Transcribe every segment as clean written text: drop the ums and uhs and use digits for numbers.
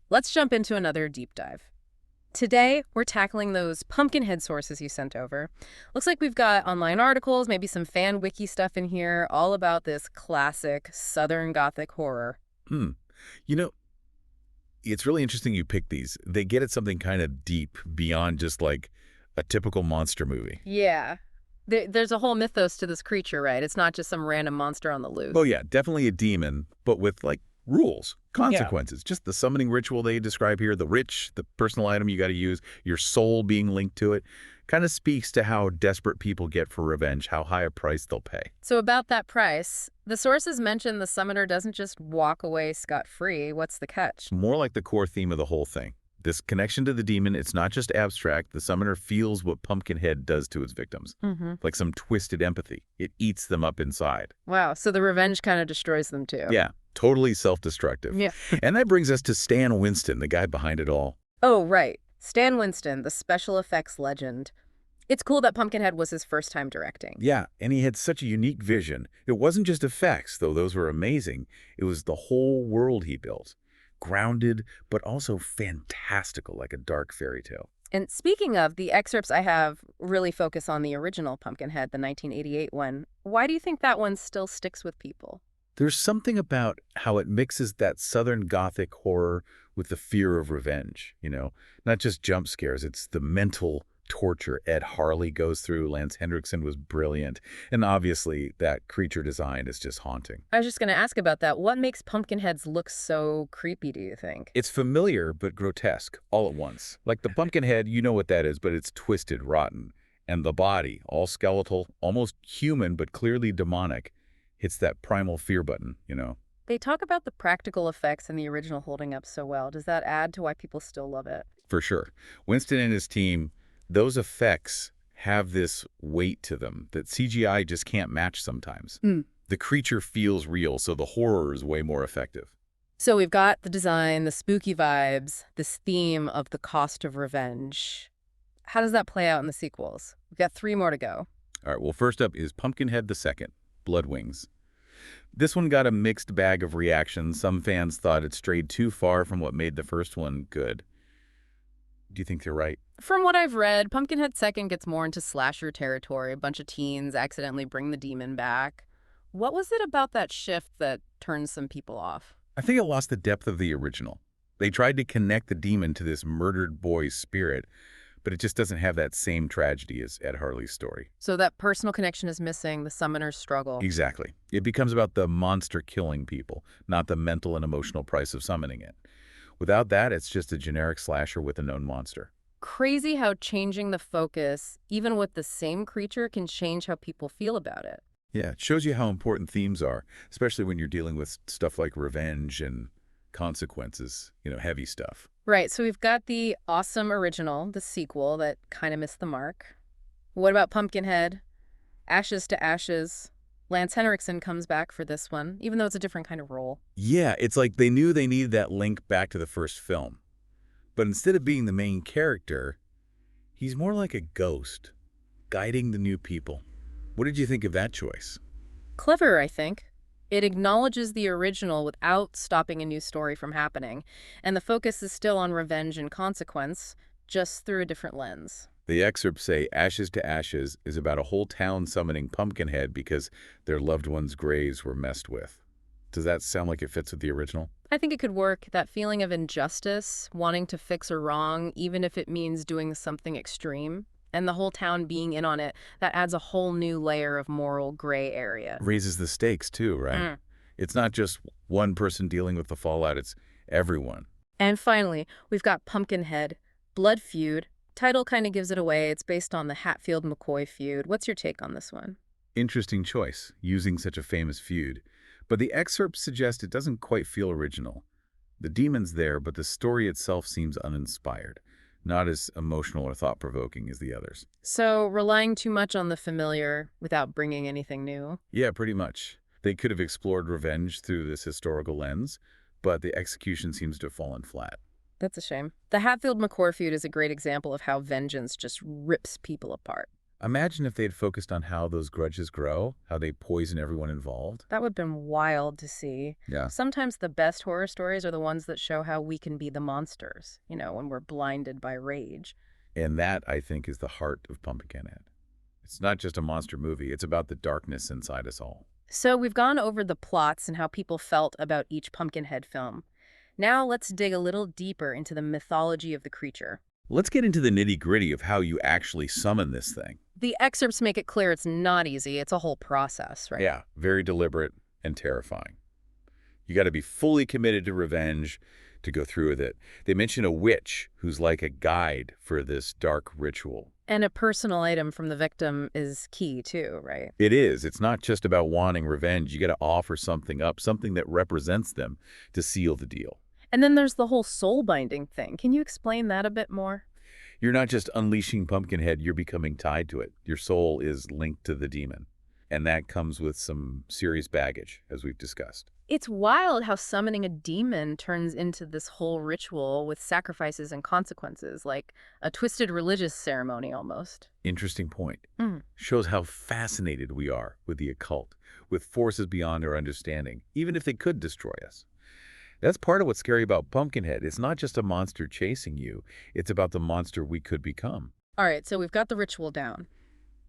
let's jump into another deep dive. Today, we're tackling those Pumpkinhead sources you sent over. Looks like we've got online articles, maybe some fan wiki stuff in here, all about this classic Southern Gothic horror. Hmm. You know, it's really interesting you pick these. They get at something kind of deep beyond just like a typical monster movie. Yeah. There's a whole mythos to this creature, right? It's not just some random monster on the Oh loose. yeah, definitely a demon, but with like rules, Yeah. consequences. Just the summoning ritual they describe here, the rich, the personal item you got to use, your soul being linked to it, kind of speaks to how desperate people get for revenge, how high a price they'll pay. So about that price, the sources mention the summoner doesn't just walk away scot-free. What's the catch? More like the core theme of the whole thing. This connection to the demon, it's not just abstract. The summoner feels what Pumpkinhead does to its victims, Mm-hmm. like some twisted empathy. It eats them up inside. Wow, so the revenge kind of destroys them too. Yeah, totally self-destructive. Yeah. And that brings us to Stan Winston, the guy behind it all. Oh, right. Stan Winston, the special effects legend. It's cool that Pumpkinhead was his first time directing. Yeah, and he had such a unique vision. It wasn't just effects, though those were amazing. It was the whole world he built. Grounded, but also fantastical, like a dark fairy tale. And speaking of, the excerpts I have really focus on the original Pumpkinhead, the 1988 one. Why do you think that one still sticks with people? There's something about how it mixes that Southern Gothic horror with the fear of revenge, Not just jump scares, it's the mental torture Ed Harley goes through. Lance Henriksen was brilliant. And obviously, that creature design is just haunting. I was just going to ask about that. What makes Pumpkinheads look so creepy, do you think? It's familiar but grotesque all at once. Like the pumpkin head, you know what that is, but it's twisted, rotten. And the body, all skeletal, almost human but clearly demonic, hits that primal fear button. They talk about the practical effects in the original holding up so well. Does that add to why people still love it? For sure. Winston and his team, those effects have this weight to them that CGI just can't match sometimes. Mm. The creature feels real, so the horror is way more effective. So we've got the design, the spooky vibes, this theme of the cost of revenge. How does that play out in the sequels? We've got 3 more to go. All right, well, first up is Pumpkinhead the Second, Blood Wings. This one got a mixed bag of reactions. Some fans thought it strayed too far from what made the first one good. Do you think they're right? From what I've read, Pumpkinhead Second gets more into slasher territory. A bunch of teens accidentally bring the demon back. What was it about that shift that turned some people off? I think it lost the depth of the original. They tried to connect the demon to this murdered boy's spirit, but it just doesn't have that same tragedy as Ed Harley's story. So that personal connection is missing, the summoner's struggle. Exactly. It becomes about the monster killing people, not the mental and emotional price of summoning it. Without that, it's just a generic slasher with a known monster. Crazy how changing the focus, even with the same creature, can change how people feel about it. Yeah, it shows you how important themes are, especially when you're dealing with stuff like revenge and consequences, heavy stuff. Right, so we've got the awesome original, the sequel that kind of missed the mark. What about Pumpkinhead? Ashes to Ashes. Lance Henriksen comes back for this one, even though it's a different kind of role. Yeah, it's like they knew they needed that link back to the first film. But instead of being the main character, he's more like a ghost, guiding the new people. What did you think of that choice? Clever, I think. It acknowledges the original without stopping a new story from happening, and the focus is still on revenge and consequence, just through a different lens. The excerpts say Ashes to Ashes is about a whole town summoning Pumpkinhead because their loved ones' graves were messed with. Does that sound like it fits with the original? I think it could work, that feeling of injustice, wanting to fix a wrong, even if it means doing something extreme, and the whole town being in on it, that adds a whole new layer of moral gray area. Raises the stakes too, right? It's not just one person dealing with the fallout, it's everyone. And finally, we've got Pumpkinhead, Blood Feud. Title kind of gives it away. It's based on the Hatfield-McCoy feud. What's your take on this one? Interesting choice, using such a famous feud. But the excerpts suggest it doesn't quite feel original. The demon's there, but the story itself seems uninspired, not as emotional or thought-provoking as the others. So, relying too much on the familiar without bringing anything new? Yeah, pretty much. They could have explored revenge through this historical lens, but the execution seems to have fallen flat. That's a shame. The Hatfield-McCoy feud is a great example of how vengeance just rips people apart. Imagine if they had focused on how those grudges grow, how they poison everyone involved. That would have been wild to see. Yeah. Sometimes the best horror stories are the ones that show how we can be the monsters, when we're blinded by rage. And that, I think, is the heart of Pumpkinhead. It's not just a monster movie, it's about the darkness inside us all. So we've gone over the plots and how people felt about each Pumpkinhead film. Now let's dig a little deeper into the mythology of the creature. Let's get into the nitty-gritty of how you actually summon this thing. The excerpts make it clear it's not easy. It's a whole process, right? Yeah, very deliberate and terrifying. You got to be fully committed to revenge to go through with it. They mention a witch who's like a guide for this dark ritual. And a personal item from the victim is key too, right? It is. It's not just about wanting revenge. You got to offer something up, something that represents them to seal the deal. And then there's the whole soul binding thing. Can you explain that a bit more? You're not just unleashing Pumpkinhead, you're becoming tied to it. Your soul is linked to the demon. And that comes with some serious baggage, as we've discussed. It's wild how summoning a demon turns into this whole ritual with sacrifices and consequences, like a twisted religious ceremony almost. Interesting point. Mm. Shows how fascinated we are with the occult, with forces beyond our understanding, even if they could destroy us. That's part of what's scary about Pumpkinhead. It's not just a monster chasing you. It's about the monster we could become. All right, so we've got the ritual down.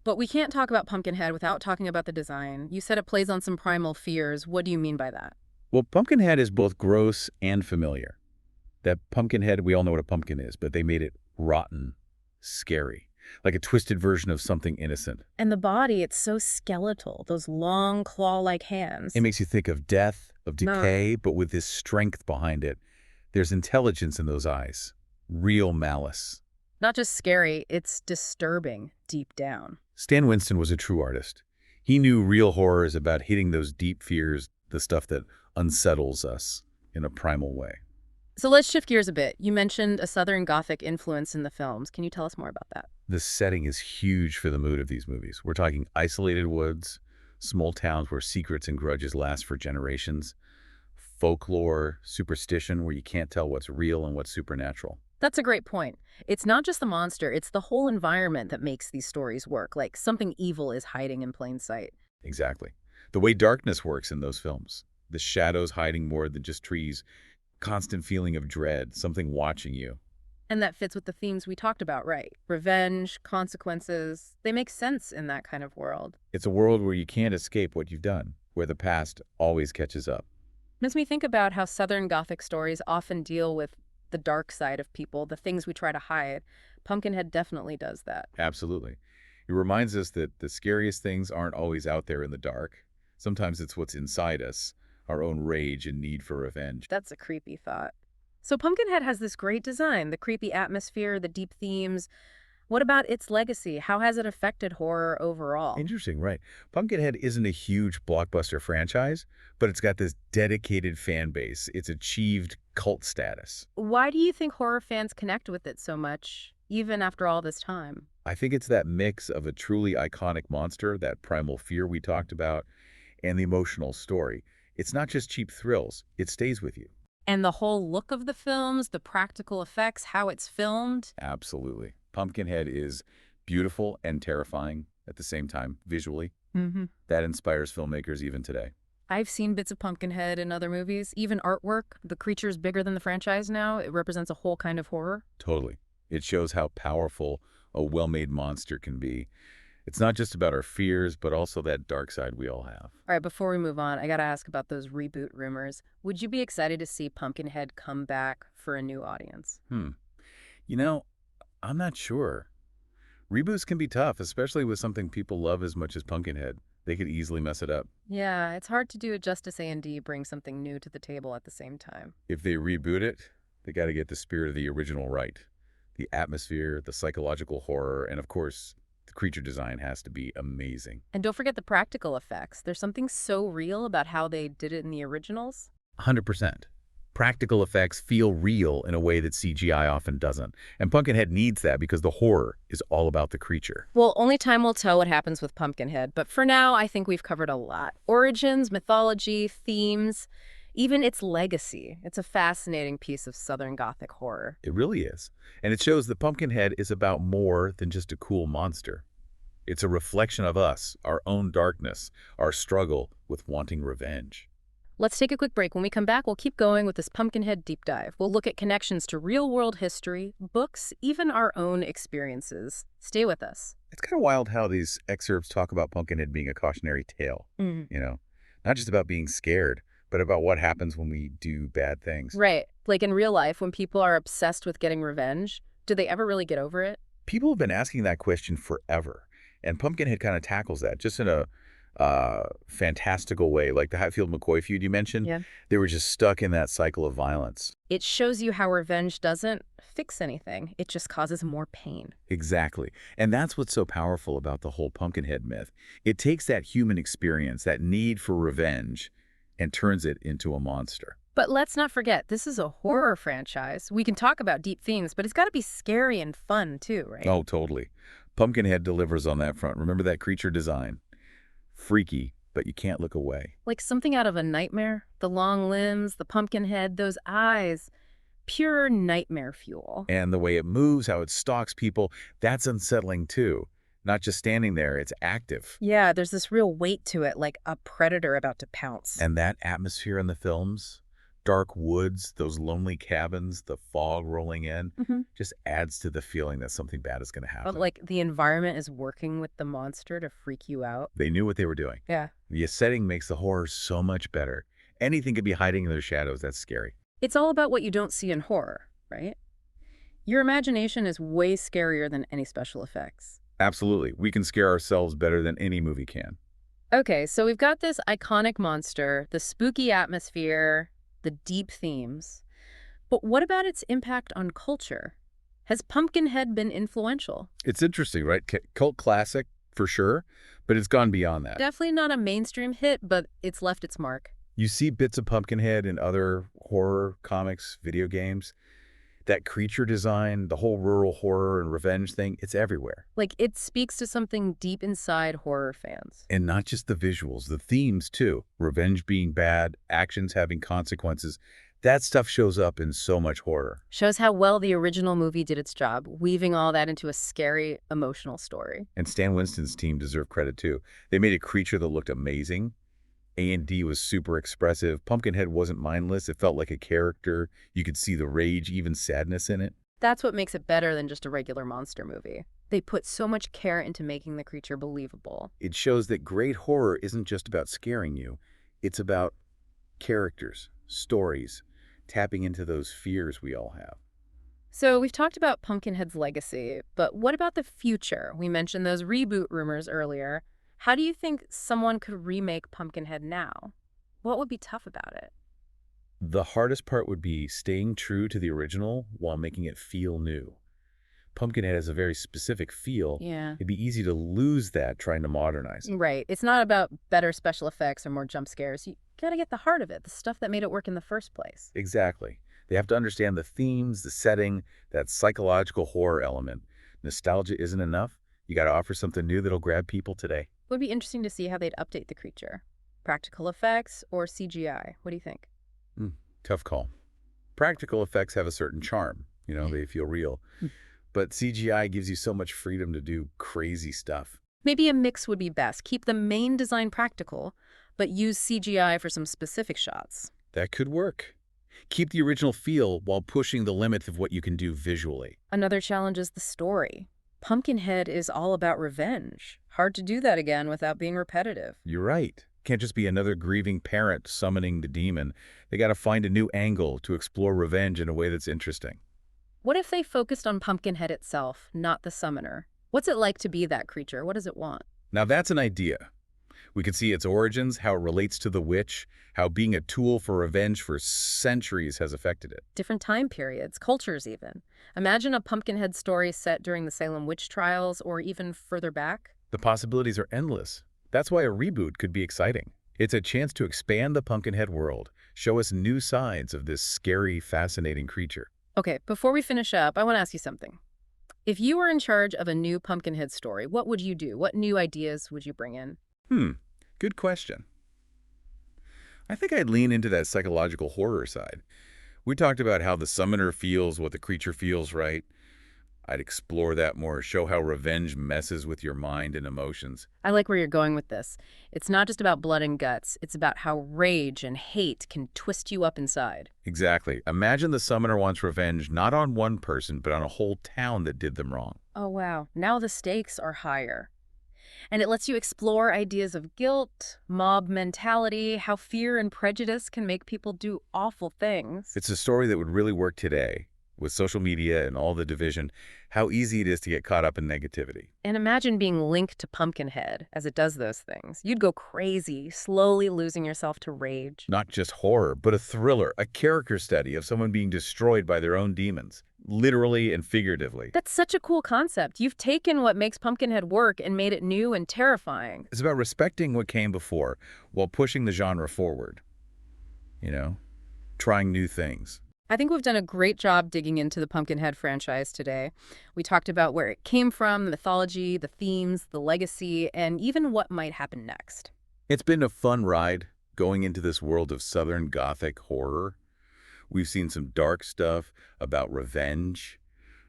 But we can't talk about Pumpkinhead without talking about the design. You said it plays on some primal fears. What do you mean by that? Well, Pumpkinhead is both gross and familiar. That Pumpkinhead, we all know what a pumpkin is, but they made it rotten, scary, like a twisted version of something innocent. And the body, it's so skeletal, those long claw-like hands. It makes you think of death, of decay, but with this strength behind it. There's intelligence in those eyes, real malice. Not just scary, it's disturbing deep down. Stan Winston was a true artist. He knew real horror is about hitting those deep fears, the stuff that unsettles us in a primal way. So let's shift gears a bit. You mentioned a Southern Gothic influence in the films. Can you tell us more about that? The setting is huge for the mood of these movies. We're talking isolated woods, small towns where secrets and grudges last for generations, folklore, superstition where you can't tell what's real and what's supernatural. That's a great point. It's not just the monster, it's the whole environment that makes these stories work, like something evil is hiding in plain sight. Exactly. The way darkness works in those films. The shadows hiding more than just trees, constant feeling of dread, something watching you. And that fits with the themes we talked about, right? Revenge, consequences, they make sense in that kind of world. It's a world where you can't escape what you've done, where the past always catches up. Makes me think about how Southern Gothic stories often deal with the dark side of people, the things we try to hide. Pumpkinhead definitely does that. Absolutely. It reminds us that the scariest things aren't always out there in the dark. Sometimes it's what's inside us, our own rage and need for revenge. That's a creepy thought. So Pumpkinhead has this great design, the creepy atmosphere, the deep themes. What about its legacy? How has it affected horror overall? Interesting, right. Pumpkinhead isn't a huge blockbuster franchise, but it's got this dedicated fan base. It's achieved cult status. Why do you think horror fans connect with it so much, even after all this time? I think it's that mix of a truly iconic monster, that primal fear we talked about, and the emotional story. It's not just cheap thrills. It stays with you. And the whole look of the films, the practical effects, how it's filmed? Absolutely. Pumpkinhead is beautiful and terrifying at the same time, visually. Mm-hmm. That inspires filmmakers even today. I've seen bits of Pumpkinhead in other movies, even artwork. The creature's bigger than the franchise now. It represents a whole kind of horror. Totally. It shows how powerful a well-made monster can be. It's not just about our fears, but also that dark side we all have. All right, before we move on, I gotta ask about those reboot rumors. Would you be excited to see Pumpkinhead come back for a new audience? You know, I'm not sure. Reboots can be tough, especially with something people love as much as Pumpkinhead. They could easily mess it up. Yeah, it's hard to do it justice A&D bring something new to the table at the same time. If they reboot it, they got to get the spirit of the original right. The atmosphere, the psychological horror, and of course, the creature design has to be amazing. And don't forget the practical effects. There's something so real about how they did it in the originals. 100%. Practical effects feel real in a way that CGI often doesn't. And Pumpkinhead needs that because the horror is all about the creature. Well, only time will tell what happens with Pumpkinhead, but for now, I think we've covered a lot. Origins, mythology, themes, even its legacy. It's a fascinating piece of Southern Gothic horror. It really is. And it shows that Pumpkinhead is about more than just a cool monster. It's a reflection of us, our own darkness, our struggle with wanting revenge. Let's take a quick break. When we come back, we'll keep going with this Pumpkinhead deep dive. We'll look at connections to real-world history, books, even our own experiences. Stay with us. It's kind of wild how these excerpts talk about Pumpkinhead being a cautionary tale, Mm. you know? Not just about being scared, but about what happens when we do bad things. Right. Like in real life, when people are obsessed with getting revenge, do they ever really get over it? People have been asking that question forever, and Pumpkinhead kind of tackles that just in a fantastical way. Like the Hatfield McCoy feud you mentioned, Yeah. they were just stuck in that cycle of violence. It shows you how revenge doesn't fix anything. It just causes more pain. Exactly. And that's what's so powerful about the whole Pumpkinhead myth. It takes that human experience, that need for revenge, and turns it into a monster. But let's not forget, this is a horror franchise. We can talk about deep themes, but it's got to be scary and fun too, right? Oh, totally. Pumpkinhead delivers on that front. Remember that creature design? Freaky, but you can't look away. Like something out of a nightmare. The long limbs, the pumpkin head, those eyes. Pure nightmare fuel. And the way it moves, how it stalks people, that's unsettling too. Not just standing there, it's active. Yeah, there's this real weight to it, like a predator about to pounce. And that atmosphere in the films, dark woods, those lonely cabins, the fog rolling in, just adds to the feeling that something bad is going to happen. Like the environment is working with the monster to freak you out. They knew what they were doing. Yeah. The setting makes the horror so much better. Anything could be hiding in their shadows. That's scary. It's all about what you don't see in horror, right? Your imagination is way scarier than any special effects. Absolutely. We can scare ourselves better than any movie can. Okay, so we've got this iconic monster, the spooky atmosphere, the deep themes. But what about its impact on culture? Has Pumpkinhead been influential? It's interesting, right? Cult classic, for sure, but it's gone beyond that. Definitely not a mainstream hit, but it's left its mark. You see bits of Pumpkinhead in other horror comics, video games. That creature design, the whole rural horror and revenge thing, it's everywhere. Like, it speaks to something deep inside horror fans. And not just the visuals, the themes too. Revenge being bad, actions having consequences. That stuff shows up in so much horror. Shows how well the original movie did its job, weaving all that into a scary, emotional story. And Stan Winston's team deserve credit too. They made a creature that looked amazing. A&D was super expressive. Pumpkinhead wasn't mindless. It felt like a character. You could see the rage, even sadness in it. That's what makes it better than just a regular monster movie. They put so much care into making the creature believable. It shows that great horror isn't just about scaring you. It's about characters, stories, tapping into those fears we all have. So we've talked about Pumpkinhead's legacy, but what about the future? We mentioned those reboot rumors earlier. How do you think someone could remake Pumpkinhead now? What would be tough about it? The hardest part would be staying true to the original while making it feel new. Pumpkinhead has a very specific feel. Yeah. It'd be easy to lose that trying to modernize it. Right. It's not about better special effects or more jump scares. You gotta get the heart of it, the stuff that made it work in the first place. Exactly. They have to understand the themes, the setting, that psychological horror element. Nostalgia isn't enough. You got to offer something new that'll grab people today. It would be interesting to see how they'd update the creature. Practical effects or CGI? What do you think? Tough call. Practical effects have a certain charm. They feel real. But CGI gives you so much freedom to do crazy stuff. Maybe a mix would be best. Keep the main design practical, but use CGI for some specific shots. That could work. Keep the original feel while pushing the limits of what you can do visually. Another challenge is the story. Pumpkinhead is all about revenge. Hard to do that again without being repetitive. You're right. Can't just be another grieving parent summoning the demon. They got to find a new angle to explore revenge in a way that's interesting. What if they focused on Pumpkinhead itself, not the summoner? What's it like to be that creature? What does it want? Now that's an idea. We could see its origins, how it relates to the witch, how being a tool for revenge for centuries has affected it. Different time periods, cultures even. Imagine a Pumpkinhead story set during the Salem witch trials or even further back. The possibilities are endless. That's why a reboot could be exciting. It's a chance to expand the Pumpkinhead world, show us new sides of this scary, fascinating creature. Okay, before we finish up, I want to ask you something. If you were in charge of a new Pumpkinhead story, what would you do? What new ideas would you bring in? Good question. I think I'd lean into that psychological horror side. We talked about how the summoner feels what the creature feels, right? I'd explore that more, show how revenge messes with your mind and emotions. I like where you're going with this. It's not just about blood and guts, it's about how rage and hate can twist you up inside. Exactly. Imagine the summoner wants revenge not on one person, but on a whole town that did them wrong. Oh, wow. Now the stakes are higher. And it lets you explore ideas of guilt, mob mentality, how fear and prejudice can make people do awful things. It's a story that would really work today. With social media and all the division, how easy it is to get caught up in negativity. And imagine being linked to Pumpkinhead as it does those things. You'd go crazy, slowly losing yourself to rage. Not just horror, but a thriller, a character study of someone being destroyed by their own demons, literally and figuratively. That's such a cool concept. You've taken what makes Pumpkinhead work and made it new and terrifying. It's about respecting what came before while pushing the genre forward. You know, trying new things. I think we've done a great job digging into the Pumpkinhead franchise today. We talked about where it came from, the mythology, the themes, the legacy, and even what might happen next. It's been a fun ride going into this world of Southern Gothic horror. We've seen some dark stuff about revenge,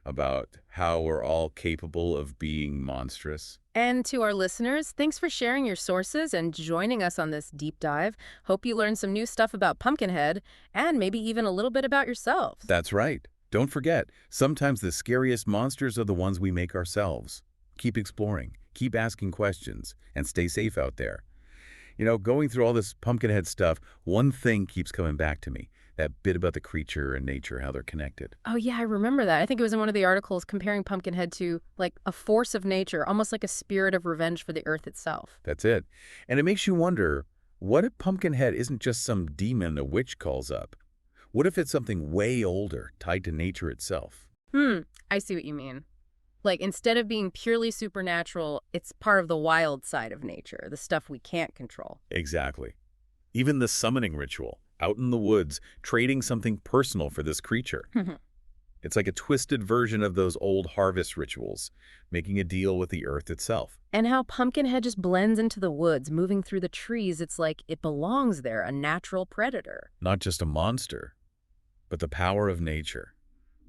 about how we're all capable of being monstrous. And to our listeners, thanks for sharing your sources and joining us on this deep dive. Hope you learned some new stuff about Pumpkinhead and maybe even a little bit about yourselves. That's right. Don't forget, sometimes the scariest monsters are the ones we make ourselves. Keep exploring, keep asking questions, and stay safe out there. You know, going through all this Pumpkinhead stuff, one thing keeps coming back to me. That bit about the creature and nature, how they're connected. Oh, yeah, I remember that. I think it was in one of the articles comparing Pumpkinhead to, like, a force of nature, almost like a spirit of revenge for the earth itself. That's it. And it makes you wonder, what if Pumpkinhead isn't just some demon a witch calls up? What if it's something way older, tied to nature itself? I see what you mean. Like, instead of being purely supernatural, it's part of the wild side of nature, the stuff we can't control. Exactly. Even the summoning ritual, out in the woods, trading something personal for this creature. It's like a twisted version of those old harvest rituals, making a deal with the earth itself. And how Pumpkinhead just blends into the woods, moving through the trees. It's like it belongs there, a natural predator. Not just a monster, but the power of nature.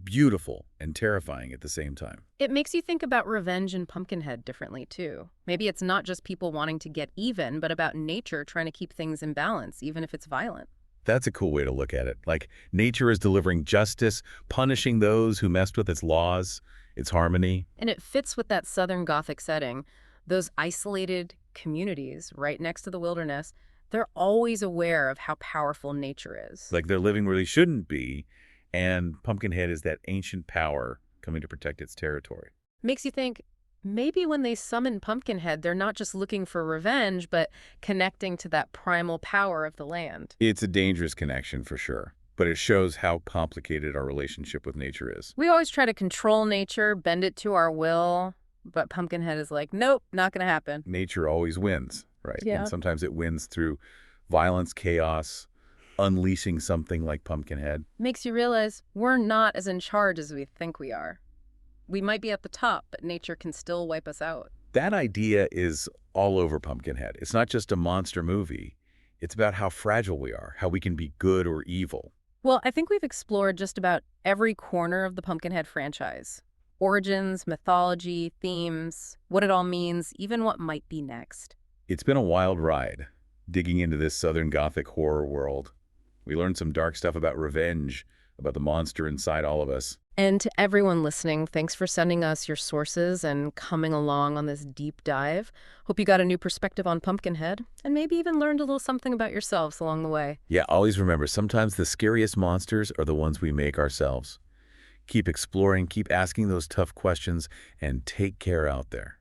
Beautiful and terrifying at the same time. It makes you think about revenge and Pumpkinhead differently, too. Maybe it's not just people wanting to get even, but about nature trying to keep things in balance, even if it's violent. That's a cool way to look at it. Like, nature is delivering justice, punishing those who messed with its laws, its harmony. And it fits with that Southern Gothic setting. Those isolated communities right next to the wilderness, they're always aware of how powerful nature is. Like they're living where they shouldn't be, and Pumpkinhead is that ancient power coming to protect its territory. Makes you think, maybe when they summon Pumpkinhead, they're not just looking for revenge, but connecting to that primal power of the land. It's a dangerous connection for sure, but it shows how complicated our relationship with nature is. We always try to control nature, bend it to our will, but Pumpkinhead is like, nope, not going to happen. Nature always wins, right? Yeah. And sometimes it wins through violence, chaos, unleashing something like Pumpkinhead. Makes you realize we're not as in charge as we think we are. We might be at the top, but nature can still wipe us out. That idea is all over Pumpkinhead. It's not just a monster movie. It's about how fragile we are, how we can be good or evil. Well, I think we've explored just about every corner of the Pumpkinhead franchise. Origins, mythology, themes, what it all means, even what might be next. It's been a wild ride, digging into this Southern Gothic horror world. We learned some dark stuff about revenge, about the monster inside all of us. And to everyone listening, thanks for sending us your sources and coming along on this deep dive. Hope you got a new perspective on Pumpkinhead and maybe even learned a little something about yourselves along the way. Yeah, always remember, sometimes the scariest monsters are the ones we make ourselves. Keep exploring, keep asking those tough questions, and take care out there.